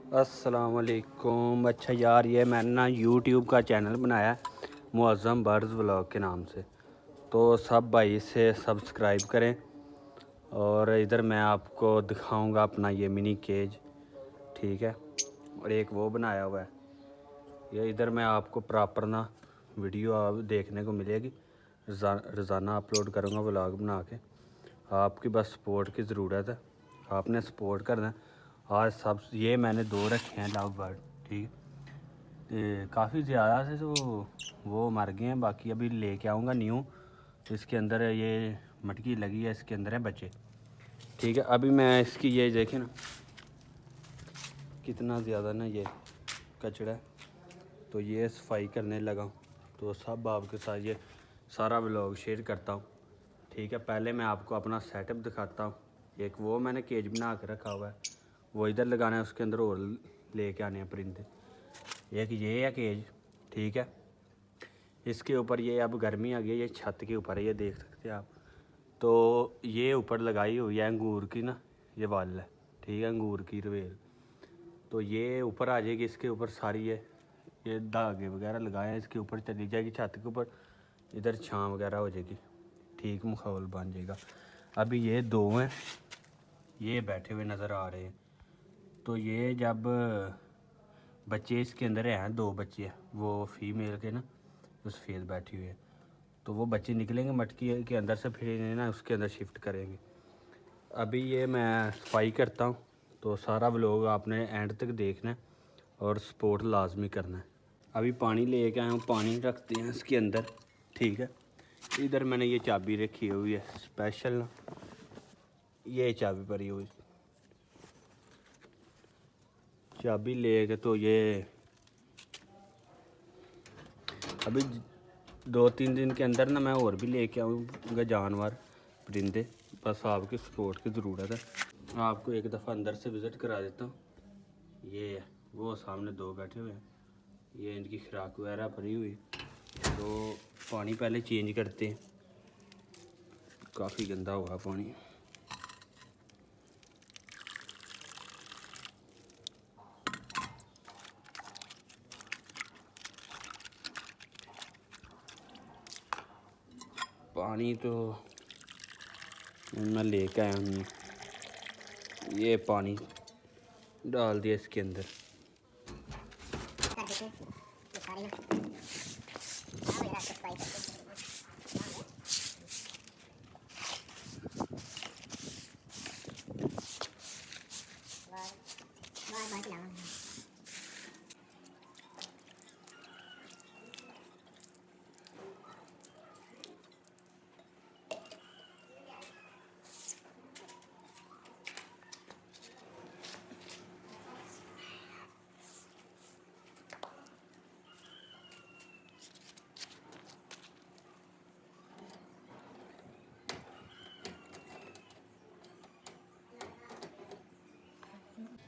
अस्सलाम वालेकुम। अच्छा यार, ये मैंने ना यूट्यूब का चैनल बनाया है मुअज़्ज़म बर्ड्स व्लॉग के नाम से, तो सब भाई इसे सब्सक्राइब करें। और इधर मैं आपको दिखाऊंगा अपना ये मिनी केज, ठीक है। और एक वो बनाया हुआ है, ये इधर मैं आपको प्रॉपर ना वीडियो आप देखने को मिलेगी। रोज़ाना अपलोड करूँगा व्लॉग बना के। आपकी बस सपोर्ट की ज़रूरत है, आपने सपोर्ट करना है। आज सब ये मैंने 2 रखे हैं लव बर्ड, ठीक है। काफ़ी ज़्यादा से तो वो मर गए हैं, बाकी अभी लेके आऊँगा न्यू। इसके अंदर ये मटकी लगी है, इसके अंदर है बच्चे, ठीक है। अभी मैं इसकी ये देखें ना कितना ज़्यादा ना ये कचरा है, तो ये सफाई करने लगा हूँ। तो सब आपके साथ ये सारा व्लॉग शेयर करता हूँ, ठीक है। पहले मैं आपको अपना सेटअप दिखाता हूँ। एक वो मैंने केज बना के रखा हुआ है, वो इधर लगाना है, उसके अंदर और लेके आने हैं परिंदे। एक ये है केज, ठीक है। इसके ऊपर ये अब गर्मी आ गई, ये छत के ऊपर है, ये देख सकते हैं आप। तो ये ऊपर लगाई हुई है अंगूर की ना ये वाल है, ठीक है, अंगूर की रवेल। तो ये ऊपर आ जाएगी, इसके ऊपर सारी ये धागे वगैरह लगाए हैं, इसके ऊपर चली जाएगी छत के ऊपर, इधर छाँव वगैरह हो जाएगी, ठीक माहौल बन जाएगा। अभी ये 2 हैं, ये बैठे हुए नज़र आ रहे हैं। तो ये जब बच्चे इसके अंदर हैं, 2 बच्चे हैं, वो फीमेल के ना उस फेस बैठी हुई है। तो वो बच्चे निकलेंगे मटकी के अंदर से, फिर इन्हें ना उसके अंदर शिफ्ट करेंगे। अभी ये मैं सफाई करता हूँ, तो सारा व्लॉग आपने एंड तक देखना है और सपोर्ट लाजमी करना है। अभी पानी लेके आया हूँ, पानी रखते हैं इसके अंदर, ठीक है। इधर मैंने ये चाबी रखी हुई है स्पेशल ना, ये चाबी पड़ी हुई, चाबी लेके तो ये अभी 2-3 दिन के अंदर ना मैं और भी लेके आऊँगा जानवर परिंदे। बस आपकी सपोर्ट की ज़रूरत है। आपको एक दफ़ा अंदर से विज़िट करा देता हूँ। ये वो सामने 2 बैठे हुए हैं, ये इनकी खुराक वगैरह भरी हुई। तो पानी पहले चेंज करते हैं, काफ़ी गंदा हुआ पानी। पानी तो मैं लेकर आया हूँ, ये पानी डाल दिया इसके अंदर।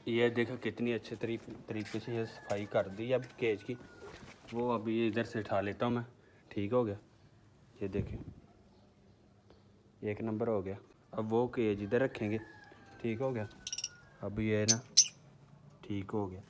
ये देखो कितनी अच्छे तरीके से ये सफाई कर दी अब केज की। वो अभी इधर से उठा लेता हूँ मैं, ठीक हो गया। ये देखें 1 नंबर हो गया। अब वो केज इधर रखेंगे, ठीक हो गया। अब ये ना ठीक हो गया।